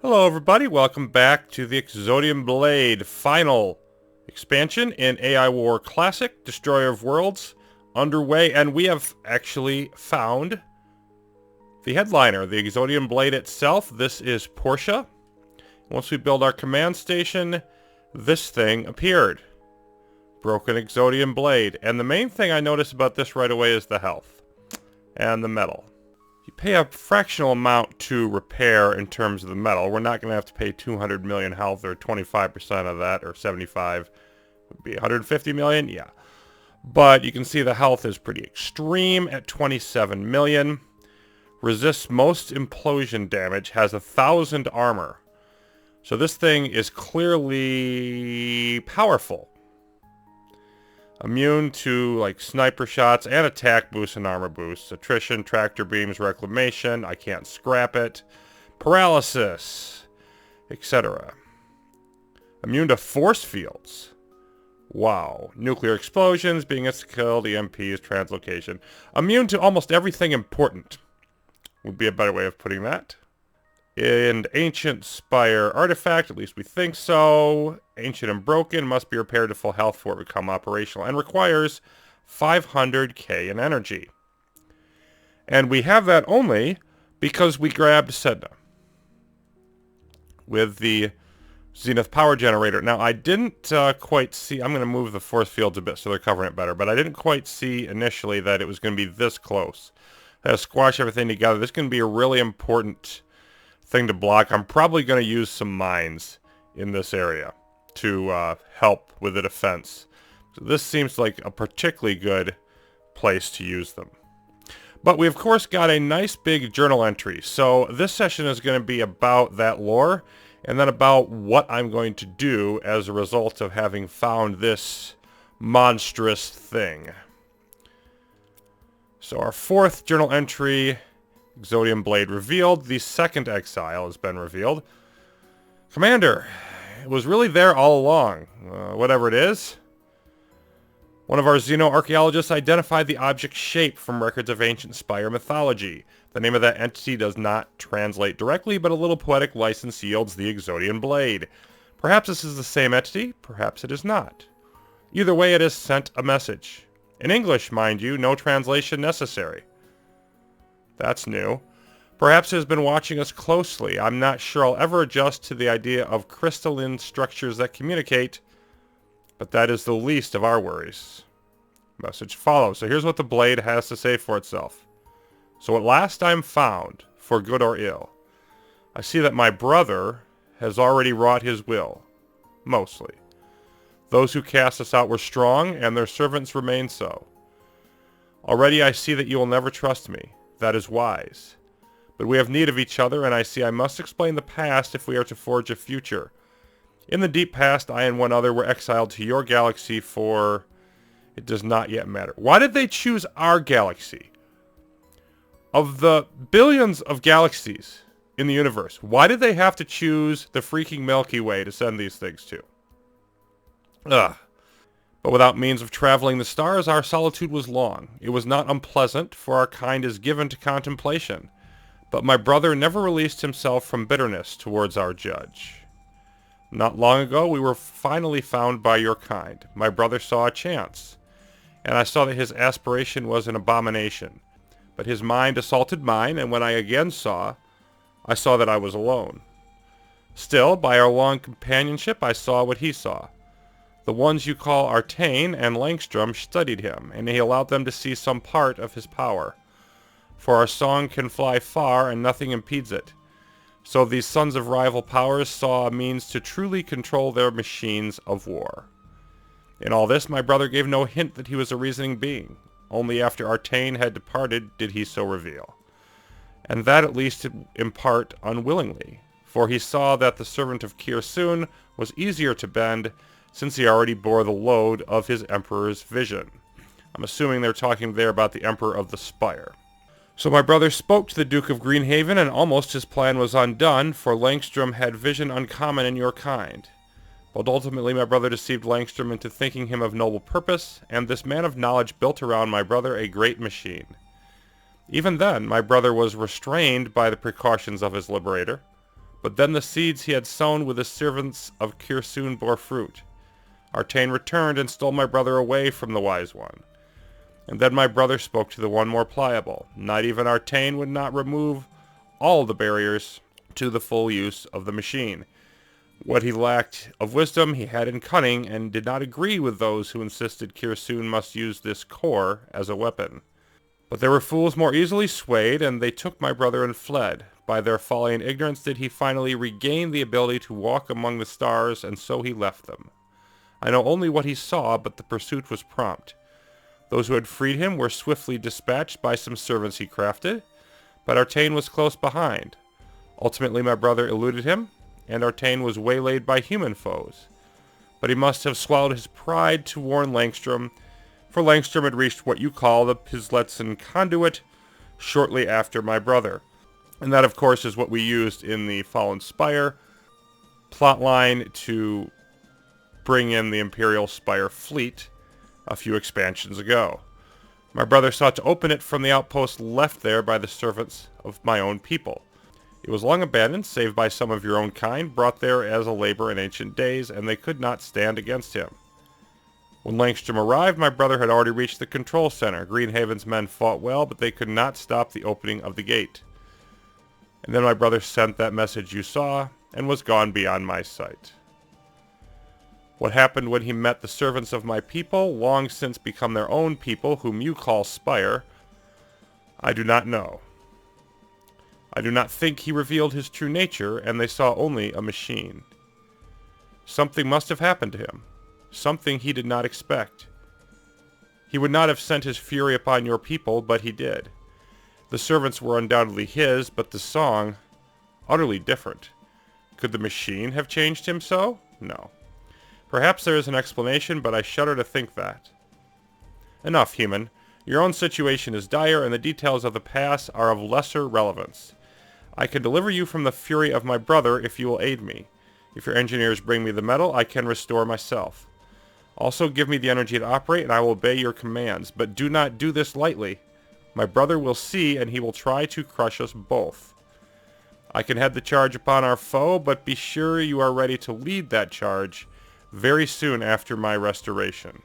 Hello everybody, welcome back to the Exodian Blade final expansion in AI War Classic, Destroyer of Worlds, underway, and we have actually found the headliner, the Exodian Blade itself. This is Portia. Once we build our command station, this thing appeared. Broken Exodian Blade. And the main thing I notice about this right away is the health and the metal. You pay a fractional amount to repair in terms of the metal. We're not going to have to pay 200 million health, or 25% of that, or 75 would be 150 million. Yeah. But you can see the health is pretty extreme at 27 million. Resists most implosion damage, has 1,000 armor. So this thing is clearly powerful. Immune to like sniper shots and attack boosts and armor boosts. Attrition, tractor beams, reclamation. I can't scrap it. Paralysis, etc. Immune to force fields. Wow. Nuclear explosions, being killed, EMPs, translocation. Immune to almost everything important would be a better way of putting that. And Ancient Spire artifact, at least we think so. Ancient and broken, must be repaired to full health before it become operational, and requires 500k in energy. And we have that only because we grabbed Sedna with the Zenith power generator. Now I didn't quite see, I'm going to move the force fields a bit so they're covering it better, but I didn't quite see initially that it was going to be this close. Squash everything together. This is going to be a really important thing to block. I'm probably going to use some mines in this area to help with the defense. So this seems like a particularly good place to use them. But we of course got a nice big journal entry. So this session is going to be about that lore, and then about what I'm going to do as a result of having found this monstrous thing. So our fourth journal entry, Exodian Blade revealed. The second exile has been revealed. Commander, it was really there all along. Whatever it is. One of our xenoarchaeologists identified the object's shape from records of ancient Spire mythology. The name of that entity does not translate directly, but a little poetic license yields the Exodian Blade. Perhaps this is the same entity, perhaps it is not. Either way, it has sent a message. In English, mind you, no translation necessary. That's new. Perhaps it has been watching us closely. I'm not sure I'll ever adjust to the idea of crystalline structures that communicate, but that is the least of our worries. Message follows. So here's what the blade has to say for itself. So at last I'm found, for good or ill. I see that my brother has already wrought his will. Mostly. Those who cast us out were strong, and their servants remain so. Already I see that you will never trust me. That is wise. But we have need of each other, and I see I must explain the past if we are to forge a future. In the deep past, I and one other were exiled to your galaxy for... It does not yet matter. Why did they choose our galaxy? Of the billions of galaxies in the universe, why did they have to choose the freaking Milky Way to send these things to? Ugh. But without means of traveling the stars, our solitude was long. It was not unpleasant, for our kind is given to contemplation. But my brother never released himself from bitterness towards our judge. Not long ago, we were finally found by your kind. My brother saw a chance, and I saw that his aspiration was an abomination. But his mind assaulted mine, and when I again saw, I saw that I was alone. Still, by our long companionship, I saw what he saw. The ones you call Artane and Langstrom studied him, and he allowed them to see some part of his power. For our song can fly far, and nothing impedes it. So these sons of rival powers saw a means to truly control their machines of war. In all this, my brother gave no hint that he was a reasoning being. Only after Artane had departed did he so reveal. And that at least in part unwillingly, for he saw that the servant of Kirsun was easier to bend, since he already bore the load of his Emperor's vision. I'm assuming they're talking there about the Emperor of the Spire. So my brother spoke to the Duke of Greenhaven, and almost his plan was undone, for Langstrom had vision uncommon in your kind. But ultimately my brother deceived Langstrom into thinking him of noble purpose, and this man of knowledge built around my brother a great machine. Even then, my brother was restrained by the precautions of his liberator. But then the seeds he had sown with the servants of Quaoar bore fruit. Artane returned and stole my brother away from the wise one. And then my brother spoke to the one more pliable. Not even Artane would not remove all the barriers to the full use of the machine. What he lacked of wisdom he had in cunning, and did not agree with those who insisted Quaoar must use this core as a weapon. But there were fools more easily swayed, and they took my brother and fled. By their folly and ignorance did he finally regain the ability to walk among the stars, and so he left them. I know only what he saw, but the pursuit was prompt. Those who had freed him were swiftly dispatched by some servants he crafted, but Artane was close behind. Ultimately my brother eluded him, and Artane was waylaid by human foes. But he must have swallowed his pride to warn Langstrom, for Langstrom had reached what you call the Pisletson conduit shortly after my brother. And that, of course, is what we used in the Fallen Spire plotline to bring in the Imperial Spire fleet a few expansions ago. My brother sought to open it from the outpost left there by the servants of my own people. It was long abandoned, save by some of your own kind, brought there as a labor in ancient days, and they could not stand against him. When Langstrom arrived, my brother had already reached the control center. Greenhaven's men fought well, but they could not stop the opening of the gate. And then my brother sent that message you saw, and was gone beyond my sight. What happened when he met the servants of my people, long since become their own people, whom you call Spire, I do not know. I do not think he revealed his true nature, and they saw only a machine. Something must have happened to him. Something he did not expect. He would not have sent his fury upon your people, but he did. The servants were undoubtedly his, but the song, utterly different. Could the machine have changed him so? No. Perhaps there is an explanation, but I shudder to think that. Enough, human. Your own situation is dire, and the details of the past are of lesser relevance. I can deliver you from the fury of my brother if you will aid me. If your engineers bring me the metal, I can restore myself. Also give me the energy to operate, and I will obey your commands. But do not do this lightly. My brother will see, and he will try to crush us both. I can head the charge upon our foe, but be sure you are ready to lead that charge very soon after my restoration.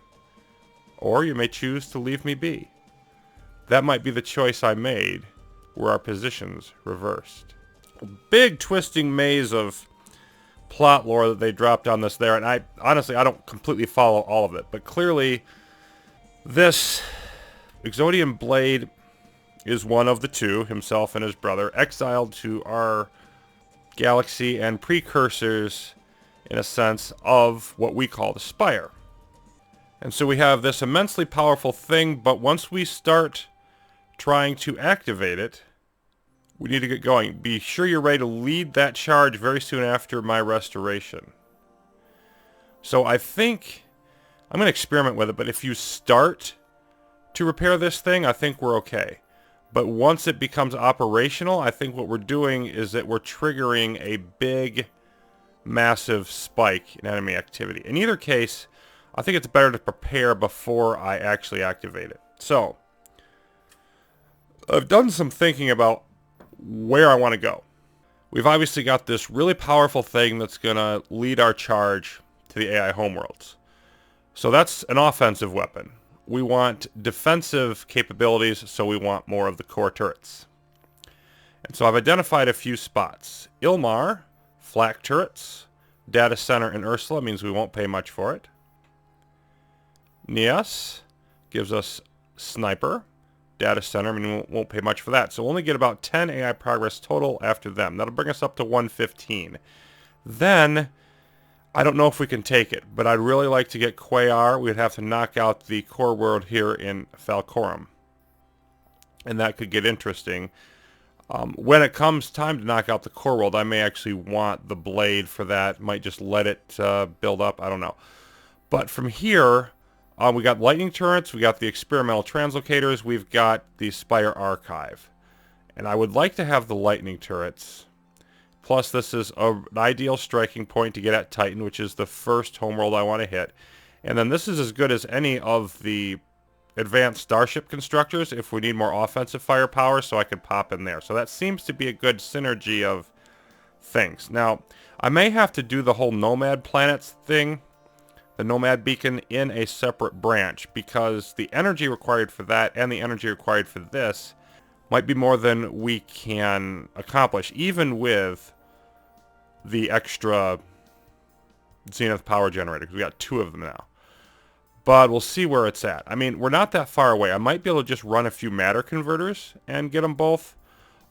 Or you may choose to leave me be. That might be the choice I made, were our positions reversed. A big twisting maze of plot lore that they dropped on this there, and I don't completely follow all of it, but clearly this Exodian Blade is one of the two, himself and his brother, exiled to our galaxy and precursors, in a sense, of what we call the Spire. And so we have this immensely powerful thing, but once we start trying to activate it, we need to get going. Be sure you're ready to lead that charge very soon after my restoration. So I think I'm going to experiment with it, but if you start to repair this thing, I think we're okay. But once it becomes operational, I think what we're doing is that we're triggering a big, massive spike in enemy activity. In either case, I think it's better to prepare before I actually activate it. So, I've done some thinking about where I want to go. We've obviously got this really powerful thing that's going to lead our charge to the AI homeworlds. So that's an offensive weapon. We want defensive capabilities, so we want more of the core turrets. And so I've identified a few spots. Ilmar, flak turrets. Data center in Ursula means we won't pay much for it. Nias gives us sniper. Data center, I mean, we won't pay much for that. So we'll only get about 10 AI progress total after them. That'll bring us up to 115. Then, I don't know if we can take it, but I'd really like to get Quaoar. We'd have to knock out the core world here in Falcorum. And that could get interesting. When it comes time to knock out the core world, I may actually want the blade for that. Might just let it build up. I don't know. But from here, we got lightning turrets. We got the experimental translocators. We've got the Spire archive. And I would like to have the lightning turrets. Plus, this is an ideal striking point to get at Titan, which is the first homeworld I want to hit. And then this is as good as any of the advanced starship constructors if we need more offensive firepower, so I could pop in there. So that seems to be a good synergy of things. Now, I may have to do the whole nomad planets thing, the nomad beacon, in a separate branch, because the energy required for that and the energy required for this might be more than we can accomplish, even with the extra Zenith power generator, because we got 2 of them now. But we'll see where it's at. I mean, we're not that far away. I might be able to just run a few matter converters and get them both,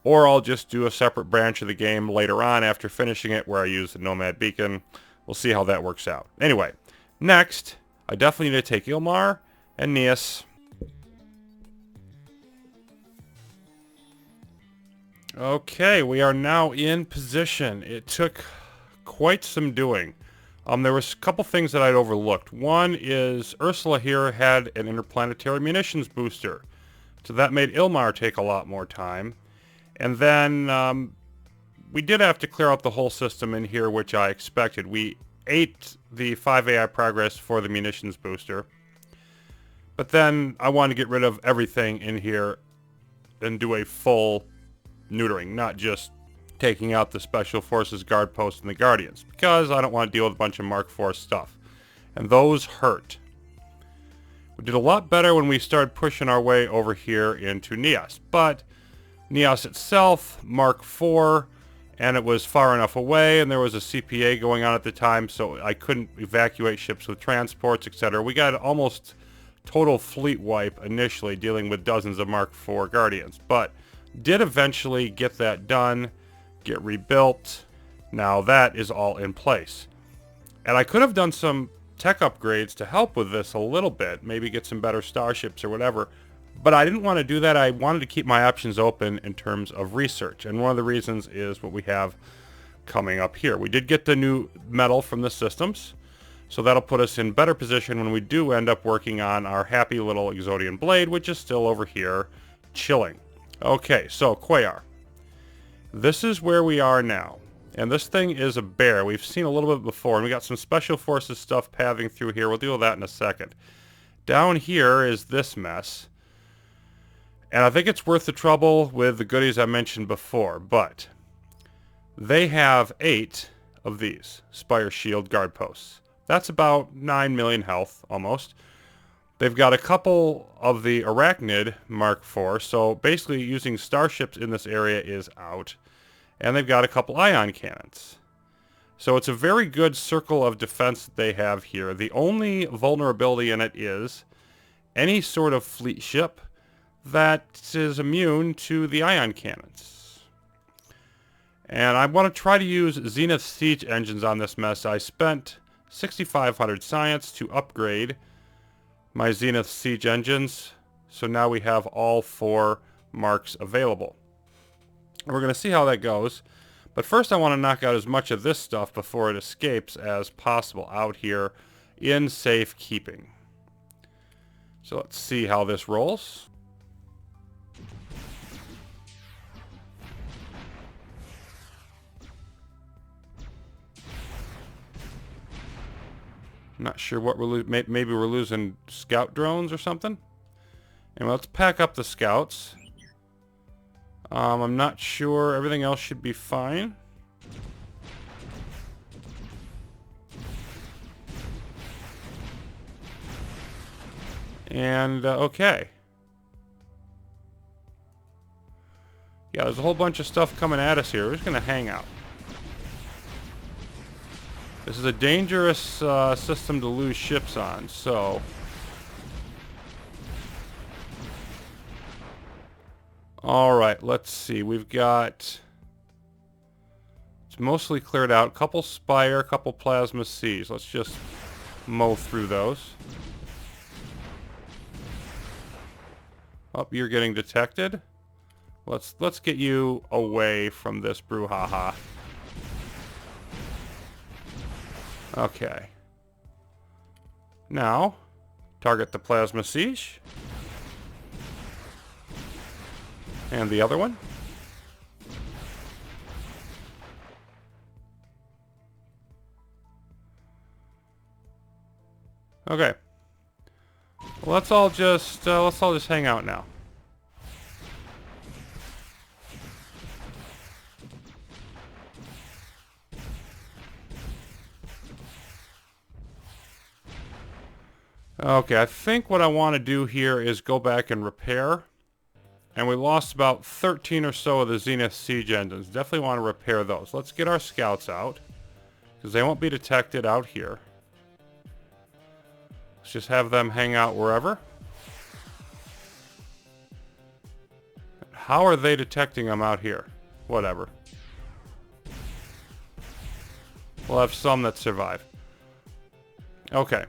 or I'll just do a separate branch of the game later on after finishing it where I use the nomad beacon. We'll see how that works out. Anyway, next, I definitely need to take Ilmar and Neas. Okay, we are now in position. It took quite some doing. There was a couple things that I'd overlooked. One is Ursula here had an interplanetary munitions booster, so that made Ilmar take a lot more time. And then we did have to clear out the whole system in here, which I expected. We ate the 5 AI progress for the munitions booster, but then I wanted to get rid of everything in here and do a full neutering, not just taking out the Special Forces guard posts and the Guardians, because I don't want to deal with a bunch of Mark IV stuff. And those hurt. We did a lot better when we started pushing our way over here into Neos, but Neos itself, Mark IV, and it was far enough away, and there was a CPA going on at the time, so I couldn't evacuate ships with transports, etc. We got almost total fleet wipe initially, dealing with dozens of Mark IV Guardians, but did eventually get that done, get rebuilt. Now that is all in place. And I could have done some tech upgrades to help with this a little bit, maybe get some better starships or whatever, but I didn't want to do that. I wanted to keep my options open in terms of research, and one of the reasons is what we have coming up here. We did get the new metal from the systems, so that'll put us in better position when we do end up working on our happy little Exodian Blade, which is still over here chilling. Okay, so Quaoar. This is where we are now. And this thing is a bear. We've seen a little bit before, and we got some Special Forces stuff pathing through here. We'll deal with that in a second. Down here is this mess. And I think it's worth the trouble with the goodies I mentioned before, but they have 8 of these Spire Shield guard posts. That's about 9 million health, almost. They've got a couple of the Arachnid Mark IV, so basically using starships in this area is out. And they've got a couple ion cannons. So it's a very good circle of defense that they have here. The only vulnerability in it is any sort of fleet ship that is immune to the ion cannons. And I want to try to use Zenith siege engines on this mess. I spent 6,500 science to upgrade my Zenith siege engines, so now we have all 4 marks available. We're going to see how that goes, but first I want to knock out as much of this stuff before it escapes as possible out here in safekeeping. So let's see how this rolls. I'm not sure what we're maybe we're losing scout drones or something. And let's pack up the scouts. I'm not sure. Everything else should be fine. And okay. Yeah, there's a whole bunch of stuff coming at us here. We're just gonna hang out. This is a dangerous system to lose ships on, so... Alright, let's see. We've got... It's mostly cleared out. Couple Spire, couple Plasma Seas. Let's just mow through those. Oh, you're getting detected. Let's get you away from this brouhaha. Okay. Now, target the Plasma Siege. And the other one. Okay. Well, let's all just hang out now. Okay, I think what I want to do here is go back and repair. And we lost about 13 or so of the Zenith siege engines. Definitely want to repair those. Let's get our scouts out, because they won't be detected out here. Let's just have them hang out wherever. How are they detecting them out here? Whatever. We'll have some that survive. Okay.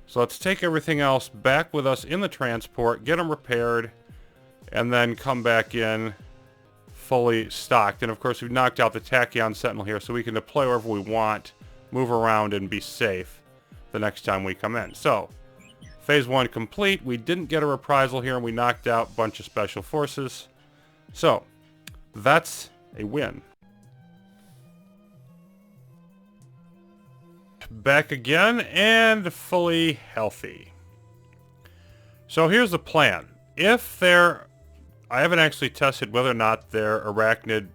So let's take everything else back with us in the transport, get them repaired, and then come back in fully stocked. And of course, we've knocked out the Tachyon Sentinel here, so we can deploy wherever we want, move around, and be safe the next time we come in. So, phase 1 complete. We didn't get a reprisal here, and we knocked out a bunch of special forces. So, that's a win. Back again, and fully healthy. So here's the plan. If they're... I haven't actually tested whether or not their arachnid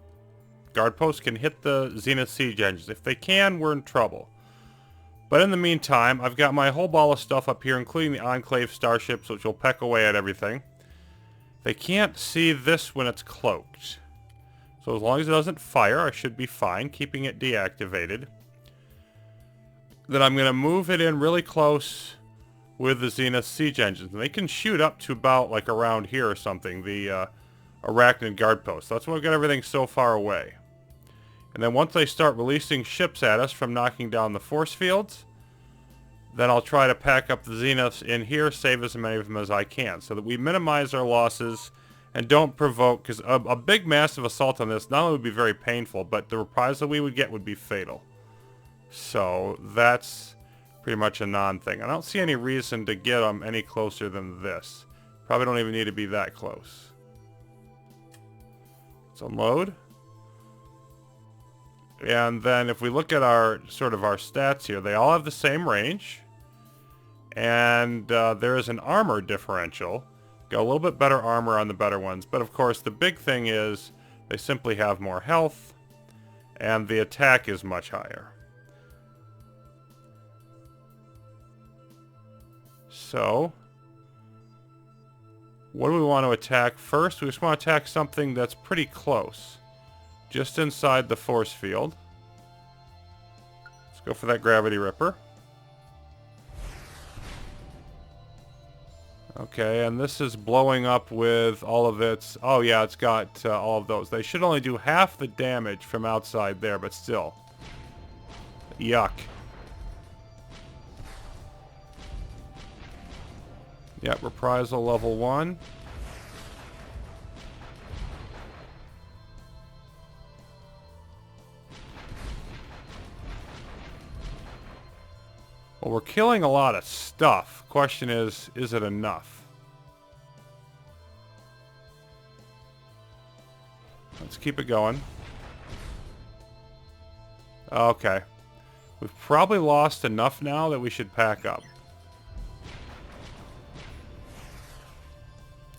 guard posts can hit the Zenith siege engines. If they can, we're in trouble. But in the meantime, I've got my whole ball of stuff up here, including the Enclave starships, which will peck away at everything. They can't see this when it's cloaked. So as long as it doesn't fire, I should be fine, keeping it deactivated. Then I'm going to move it in really close with the Zenith siege engines. And they can shoot up to about, like, around here or something, the arachnid guard post. That's why we've got everything so far away. And then once they start releasing ships at us from knocking down the force fields, then I'll try to pack up the Zeniths in here, save as many of them as I can, so that we minimize our losses and don't provoke, because a big massive assault on this not only would be very painful, but the reprisal we would get would be fatal. So that's pretty much a non-thing. I don't see any reason to get them any closer than this. Probably don't even need to be that close. Let's unload. And then if we look at our sort of our stats here, they all have the same range. And there is an armor differential. Got a little bit better armor on the better ones. But of course the big thing is they simply have more health. And the attack is much higher. So, what do we want to attack first? We just want to attack something that's pretty close. Just inside the force field. Let's go for that Gravity Ripper. Okay, and this is blowing up with all of its... Oh yeah, it's got all of those. They should only do half the damage from outside there, but still. Yuck. Yep, reprisal level 1. Well, we're killing a lot of stuff. Question is it enough? Let's keep it going. Okay. We've probably lost enough now that we should pack up.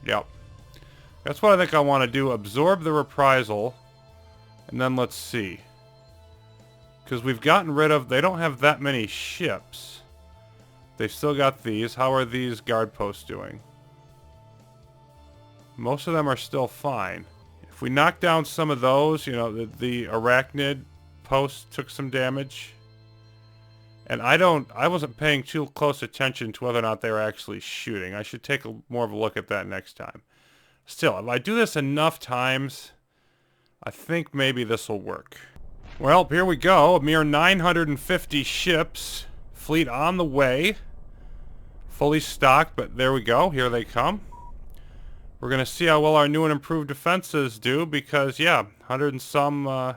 Yep. That's what I think I want to do. Absorb the reprisal. And then let's see. Because we've gotten rid of... They don't have that many ships. They've still got these. How are these guard posts doing? Most of them are still fine. If we knock down some of those, you know, the arachnid post took some damage. And I wasn't paying too close attention to whether or not they were actually shooting. I should take more of a look at that next time. Still, if I do this enough times, I think maybe this will work. Well, here we go. A mere 950 ships. Fleet on the way. Fully stocked, but there we go. Here they come. We're going to see how well our new and improved defenses do, because, yeah, 100 and some...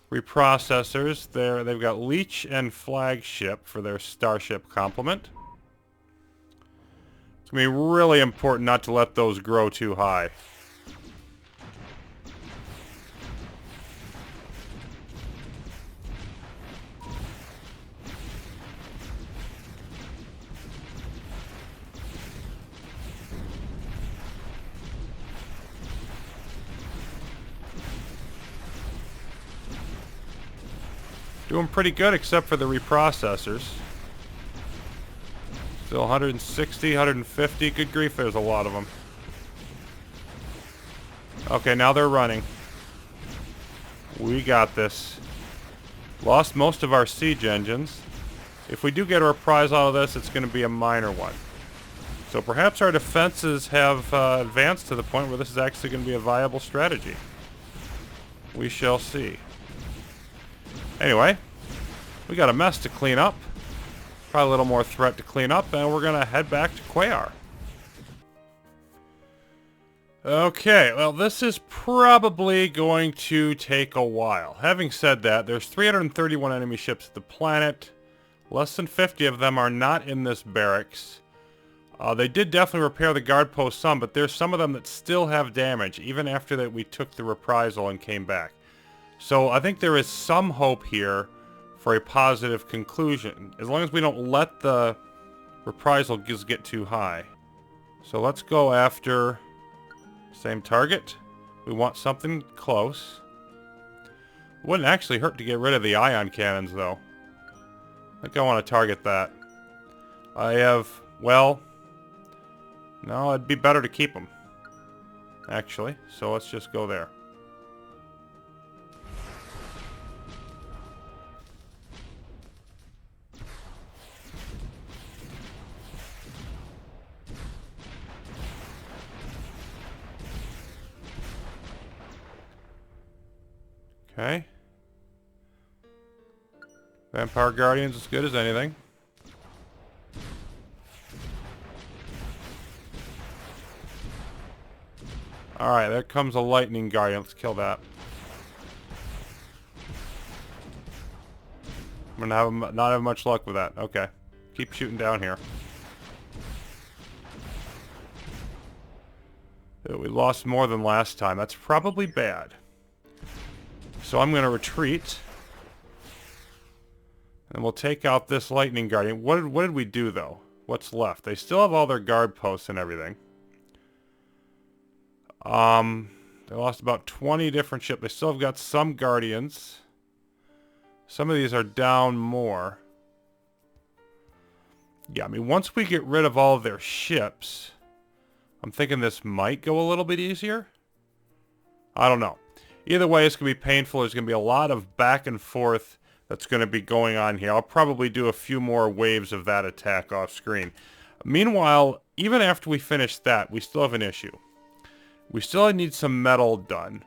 reprocessors. They've got Leech and Flagship for their starship complement. It's going to be really important not to let those grow too high. Doing pretty good except for the reprocessors. Still Still 160, 150. Good grief, there's a lot of them. Okay, now they're running. We got this. Lost most of our siege engines. If we do get a reprise out of this, it's going to be a minor one. So perhaps our defenses have advanced to the point where this is actually going to be a viable strategy. We shall see. Anyway, we got a mess to clean up. Probably a little more threat to clean up, and we're going to head back to Quaoar. Okay, well, this is probably going to take a while. Having said that, there's 331 enemy ships at the planet. Less than 50 of them are not in this barracks. They did definitely repair the guard post some, but there's some of them that still have damage, even after that we took the reprisal and came back. So I think there is some hope here for a positive conclusion, as long as we don't let the reprisal get too high. So let's go after same target. We want something close. Wouldn't actually hurt to get rid of the ion cannons, though. I think I want to target that. I have, well, no, it'd be better to keep them, actually. So let's just go there. Okay. Vampire Guardian's as good as anything. Alright, there comes a Lightning Guardian. Let's kill that. I'm gonna not have much luck with that. Okay. Keep shooting down here. We lost more than last time. That's probably bad. So I'm going to retreat. And we'll take out this Lightning Guardian. What did we do, though? What's left? They still have all their guard posts and everything. They lost about 20 different ships. They still have got some Guardians. Some of these are down more. Yeah, I mean, once we get rid of all of their ships, I'm thinking this might go a little bit easier. I don't know. Either way, it's going to be painful. There's going to be a lot of back and forth that's going to be going on here. I'll probably do a few more waves of that attack off screen. Meanwhile, even after we finish that, we still have an issue. We still need some metal done.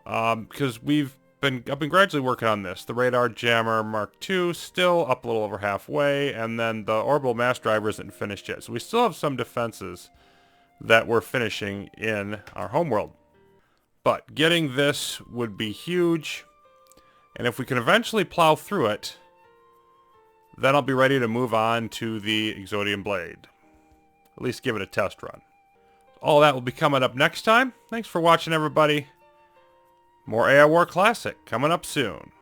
Because I've been gradually working on this. The Radar Jammer Mark II still up a little over halfway, and then the Orbital Mass Driver isn't finished yet. So we still have some defenses that we're finishing in our homeworld. But getting this would be huge, and if we can eventually plow through it, then I'll be ready to move on to the Exodian Blade. At least give it a test run. All that will be coming up next time. Thanks for watching, everybody. More AI War Classic coming up soon.